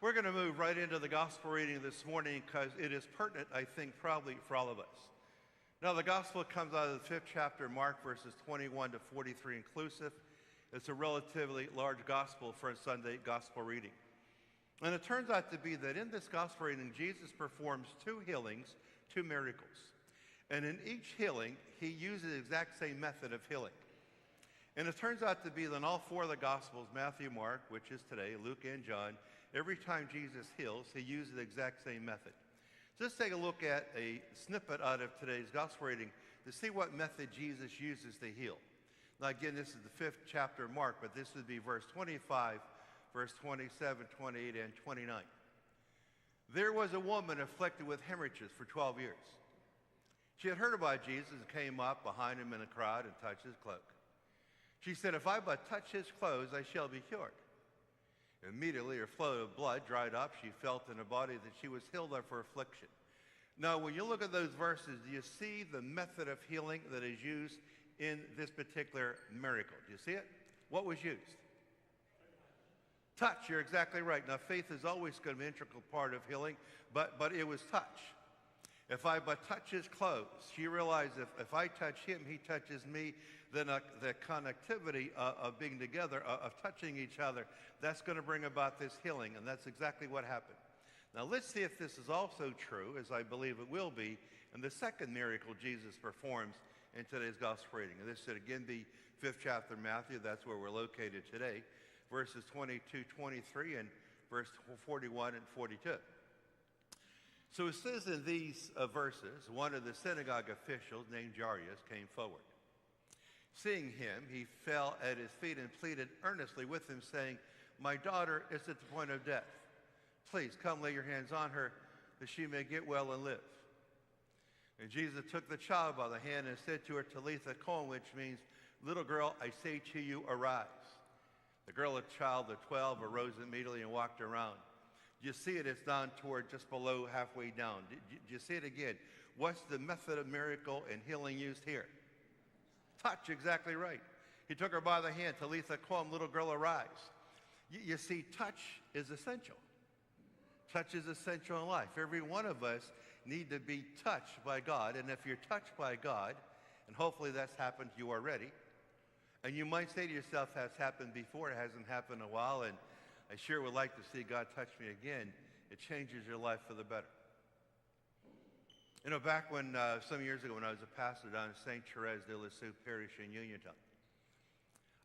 We're going to move right into the gospel reading this morning because it is pertinent, I think, probably for all of us. Now, the gospel comes out of the 5th chapter, Mark, verses 21 to 43 inclusive. It's a relatively large gospel for a Sunday gospel reading. And it turns out to be that in this gospel reading, Jesus performs 2 healings, 2 miracles. And in each healing, he uses the exact same method of healing. And it turns out to be that in all 4 of the Gospels, Matthew, Mark, which is today, Luke, and John, every time Jesus heals, he uses the exact same method. So let's take a look at a snippet out of today's Gospel reading to see what method Jesus uses to heal. Now again, this is the 5th chapter of Mark, but this would be verse 25, verse 27, 28, and 29. There was a woman afflicted with hemorrhages for 12 years. She had heard about Jesus and came up behind him in the crowd and touched his cloak. She said, "If I but touch his clothes, I shall be cured." Immediately her flow of blood dried up. She felt in her body that she was healed of her affliction. Now, when you look at those verses, do you see the method of healing that is used in this particular miracle? Do you see it? What was used? Touch. You're exactly right. Now, faith is always going to be an integral part of healing, but it was touch. If I but touch his clothes, she realized if I touch him, he touches me, then the connectivity of being together, of touching each other, that's going to bring about this healing, and that's exactly what happened. Now let's see if this is also true, as I believe it will be, in the second miracle Jesus performs in today's gospel reading. And this should again be 5th chapter of Matthew. That's where we're located today, verses 22, 23, and verse 41 and 42. So it says in these verses, one of the synagogue officials named Jairus came forward. Seeing him, he fell at his feet and pleaded earnestly with him, saying, "My daughter is at the point of death. Please come lay your hands on her, that she may get well and live." And Jesus took the child by the hand and said to her, "Talitha koum," which means, "Little girl, I say to you, arise." The girl, a child of 12, arose immediately and walked around. You see it, it's down toward just below halfway down. Do you see it again? What's the method of miracle and healing used here? Touch, exactly right. He took her by the hand, "Talitha koum," little girl, arise. You see, touch is essential. Touch is essential in life. Every one of us need to be touched by God. And if you're touched by God, and hopefully that's happened to you already, and you might say to yourself, "Has happened before, it hasn't happened in a while, and I sure would like to see God touch me again," it changes your life for the better. You know, back when, some years ago when I was a pastor down in St. Therese de Lisieux Parish in Uniontown,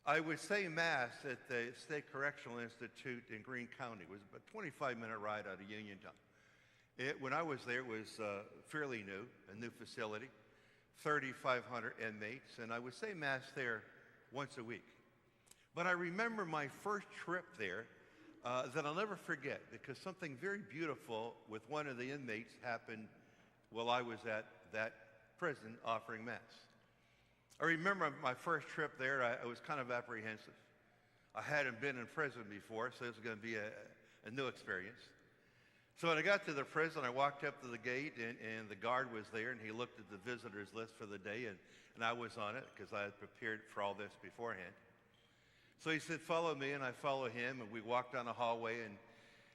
I would say Mass at the State Correctional Institute in Greene County. It was about a 25-minute ride out of Uniontown. When I was there, it was fairly new, a new facility, 3,500 inmates, and I would say Mass there once a week. But I remember my first trip there that I'll never forget, because something very beautiful with one of the inmates happened while I was at that prison offering Mass. I remember my first trip there, I was kind of apprehensive. I hadn't been in prison before, so this was going to be a new experience. So when I got to the prison, I walked up to the gate, and the guard was there, and he looked at the visitors list for the day, and I was on it because I had prepared for all this beforehand. So he said, "Follow me," and I follow him, and we walk down the hallway, and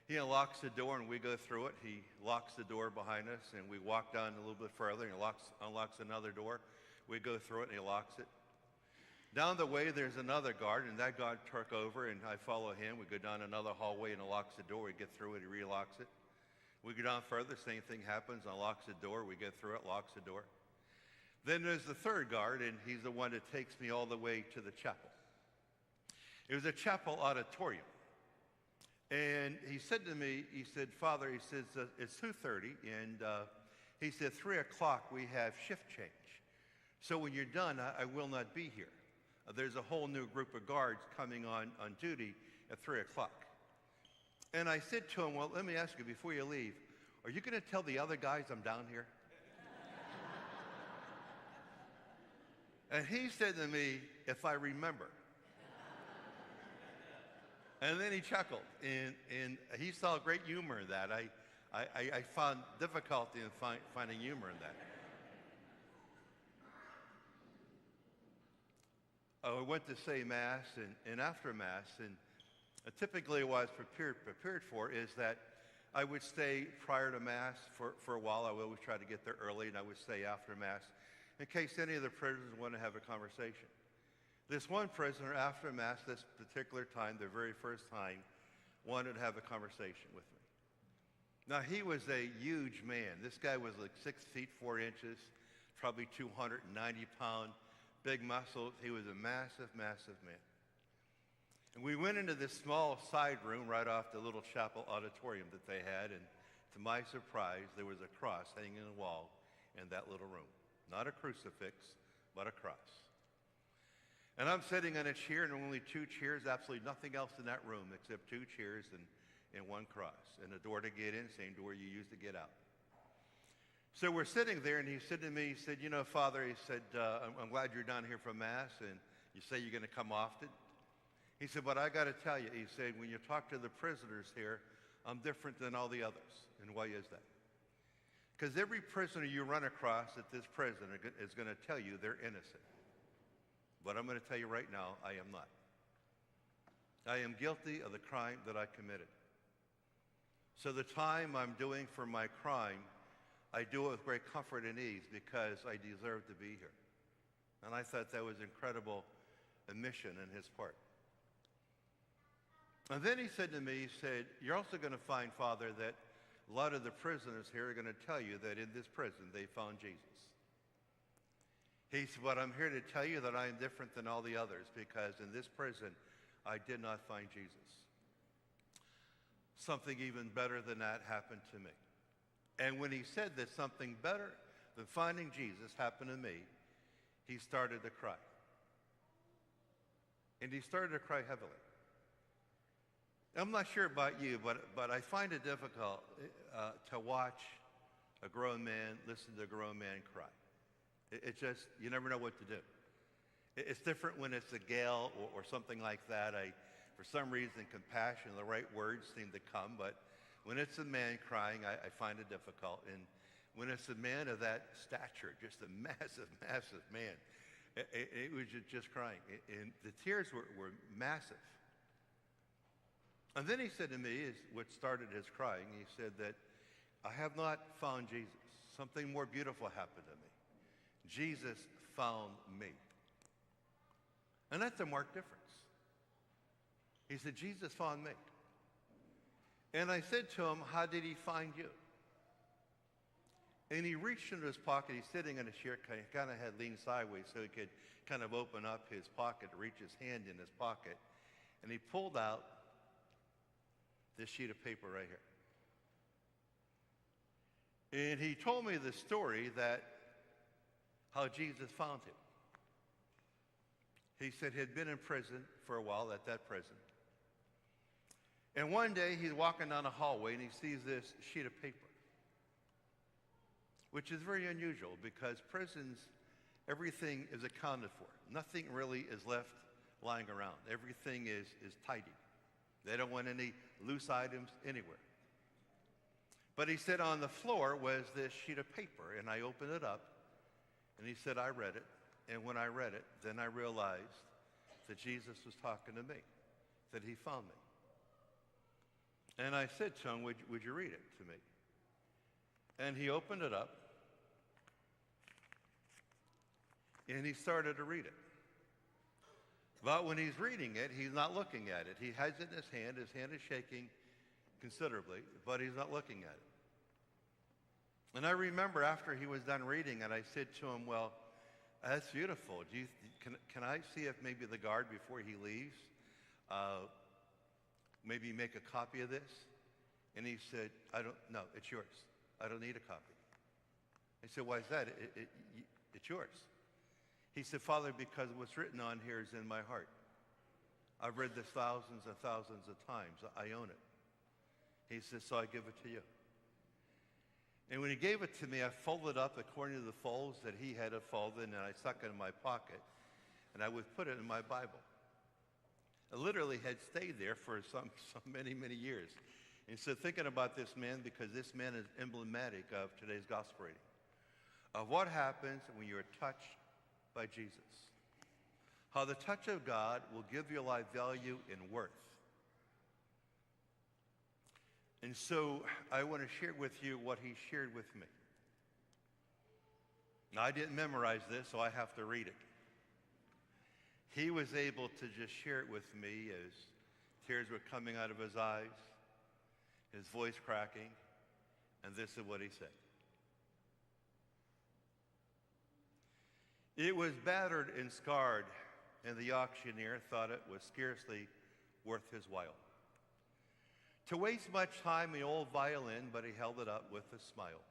he unlocks the door, and we go through it. He locks the door behind us, and we walk down a little bit further, and he unlocks another door. We go through it, and he locks it. Down the way, there's another guard, and that guard took over, and I follow him. We go down another hallway, and he locks the door. We get through it, he relocks it. We go down further, same thing happens, unlocks the door. We get through it, locks the door. Then there's the third guard, and he's the one that takes me all the way to the chapel. It was a chapel auditorium. And he said to me, he said, "Father," he says, "it's 2:30, and he said, 3 o'clock we have shift change. So when you're done, I will not be here. There's a whole new group of guards coming on duty at 3 o'clock. And I said to him, "Well, let me ask you before you leave, are you going to tell the other guys I'm down here?" And he said to me, "If I remember." And then he chuckled, and he saw great humor in that. I found difficulty in finding humor in that. I went to say Mass, and after Mass, and Typically what I was prepared for is that I would stay prior to Mass for a while. I would always try to get there early, and I would stay after Mass in case any of the prisoners wanted to have a conversation. This one prisoner, after Mass, this particular time, the very first time, wanted to have a conversation with me. Now, he was a huge man. This guy was like 6 feet 4 inches, probably 290 pounds, big muscles. He was a massive, massive man. And we went into this small side room right off the little chapel auditorium that they had, and to my surprise, there was a cross hanging on the wall in that little room. Not a crucifix, but a cross. And I'm sitting in a chair, and only 2 chairs, absolutely nothing else in that room except 2 chairs and 1 cross, and a door to get in, same door you use to get out. So we're sitting there, and he said to me, he said, you know, Father, he said, I'm glad you're down here for Mass, and you say you're going to come often. He said, but I got to tell you, he said, when you talk to the prisoners here, I'm different than all the others. And why is that? Because every prisoner you run across at this prison is going to tell you they're innocent. But I'm going to tell you right now, I am not. I am guilty of the crime that I committed. So the time I'm doing for my crime, I do it with great comfort and ease because I deserve to be here. And I thought that was incredible admission in his part. And then he said to me, he said, you're also going to find, Father, that a lot of the prisoners here are going to tell you that in this prison they found Jesus. He said, but I'm here to tell you that I am different than all the others because in this prison I did not find Jesus. Something even better than that happened to me. And when he said that something better than finding Jesus happened to me, he started to cry. And he started to cry heavily. I'm not sure about you, but I find it difficult to watch a grown man, listen to a grown man cry. It just, you never know what to do. It's different when it's a gal or something like that. For some reason, compassion, the right words seem to come, but when it's a man crying, I find it difficult. And when it's a man of that stature, just a massive, massive man, it was just crying. And the tears were massive. And then he said to me, what started his crying, he said that I have not found Jesus. Something more beautiful happened to me. Jesus found me. And that's a marked difference. He said, Jesus found me. And I said to him, how did he find you? And he reached into his pocket. He's sitting in a chair, kind of had leaned sideways so he could kind of open up his pocket, reach his hand in his pocket. And he pulled out this sheet of paper right here. And he told me the story that how Jesus found him. He said he had been in prison for a while at that prison. And one day he's walking down a hallway and he sees this sheet of paper, which is very unusual because prisons, everything is accounted for. Nothing really is left lying around. Everything is tidy. They don't want any loose items anywhere. But he said on the floor was this sheet of paper, and I opened it up, and he said, I read it. And when I read it, then I realized that Jesus was talking to me, that he found me. And I said to him, would you read it to me? And he opened it up, and he started to read it. But when he's reading it, he's not looking at it. He has it in his hand. His hand is shaking considerably, but he's not looking at it. And I remember after he was done reading it, I said to him, well, that's beautiful. Can I see if maybe the guard, before he leaves, maybe make a copy of this? And he said, no, it's yours. I don't need a copy. I said, why is that? It's yours. He said, Father, because what's written on here is in my heart. I've read this thousands and thousands of times. I own it. He said, so I give it to you. And when he gave it to me, I folded up according to the folds that he had it folded, and I stuck it in my pocket, and I would put it in my Bible. It literally had stayed there for so many, many years. And so thinking about this man, because this man is emblematic of today's gospel reading, of what happens when you're touched by Jesus. How the touch of God will give your life value and worth. And so I want to share with you what he shared with me. Now, I didn't memorize this, so I have to read it. He was able to just share it with me as tears were coming out of his eyes, his voice cracking, and this is what he said. It was battered and scarred, and the auctioneer thought it was scarcely worth his while to waste much time in the old violin, but he held it up with a smile.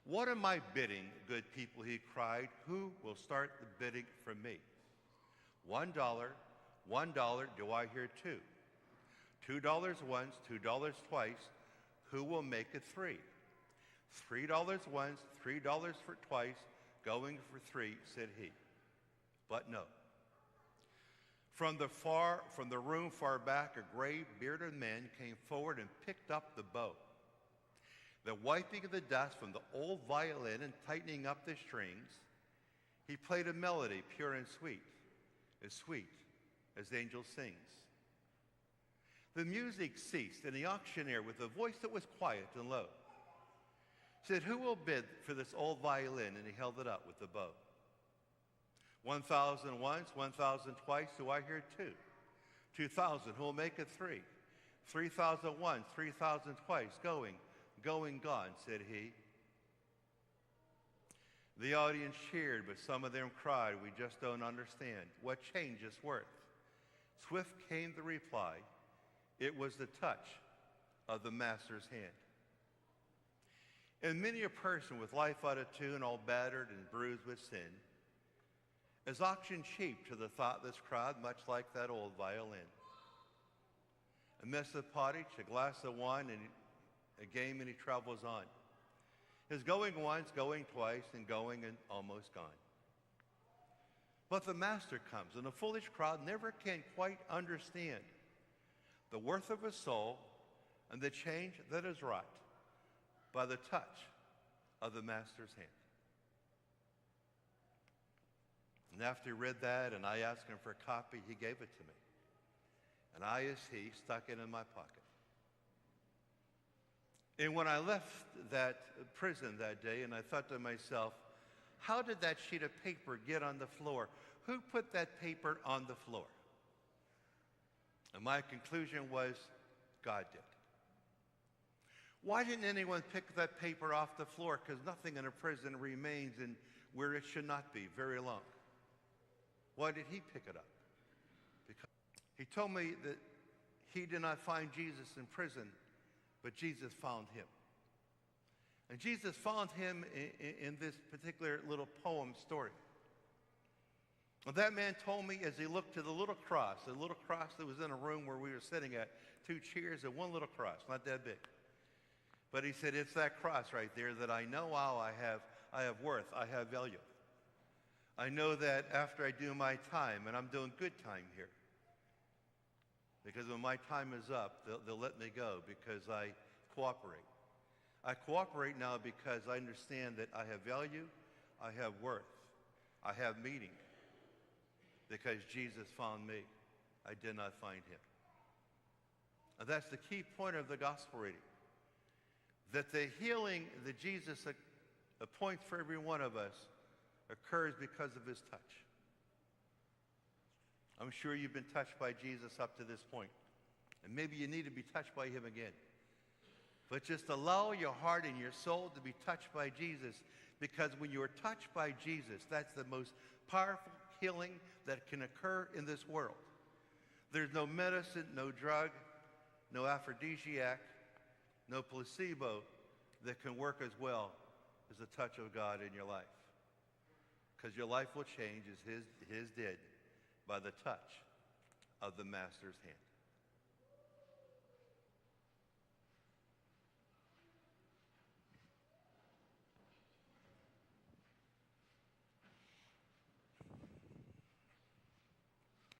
What am I bidding, good people, he cried. Who will start the bidding for me? $1, $1, do I hear two? $2 once, $2 twice, who will make it three? $3 once, $3 for twice, going for three, said he. But no. From the room far back, a gray bearded man came forward and picked up the bow. The wiping of the dust from the old violin and tightening up the strings, he played a melody pure and sweet as angel sings. The music ceased, and the auctioneer, with a voice that was quiet and low, said, who will bid for this old violin? And he held it up with the bow. 1,000 once, 1,000 twice, do I hear two? 2,000, who will make it three? 3,000 once, 3,000 twice, going, gone, said he. The audience cheered, but some of them cried, we just don't understand. What change is worth? Swift came the reply, it was the touch of the master's hand. And many a person with life out of tune, all battered and bruised with sin, is auctioned cheap to the thoughtless crowd, much like that old violin. A mess of pottage, a glass of wine, and a game, and he travels on. His going once, going twice, and going and almost gone. But the master comes, and the foolish crowd never can quite understand the worth of a soul and the change that is wrought by the touch of the master's hand. And after he read that and I asked him for a copy, he gave it to me. And I, as he, stuck it in my pocket. And when I left that prison that day, and I thought to myself, how did that sheet of paper get on the floor? Who put that paper on the floor? And my conclusion was, God did. Why didn't anyone pick that paper off the floor? Because nothing in a prison remains in where it should not be very long. Why did he pick it up? Because he told me that he did not find Jesus in prison, but Jesus found him. And Jesus found him in this particular little poem story. Well, that man told me as he looked to the little cross that was in a room where we were sitting at, 2 chairs and one little cross, not that big. But he said, it's that cross right there that I know how I have worth, I have value. I know that after I do my time, and I'm doing good time here, because when my time is up, they'll let me go because I cooperate. I cooperate now because I understand that I have value, I have worth, I have meaning, because Jesus found me. I did not find him. And that's the key point of the gospel reading, that the healing that Jesus appoints for every one of us occurs because of his touch. I'm sure you've been touched by Jesus up to this point, and maybe you need to be touched by him again. But just allow your heart and your soul to be touched by Jesus, because when you're touched by Jesus, that's the most powerful healing that can occur in this world. There's no medicine, no drug, no aphrodisiac, no placebo that can work as well as the touch of God in your life. Because your life will change as his did by the touch of the master's hand.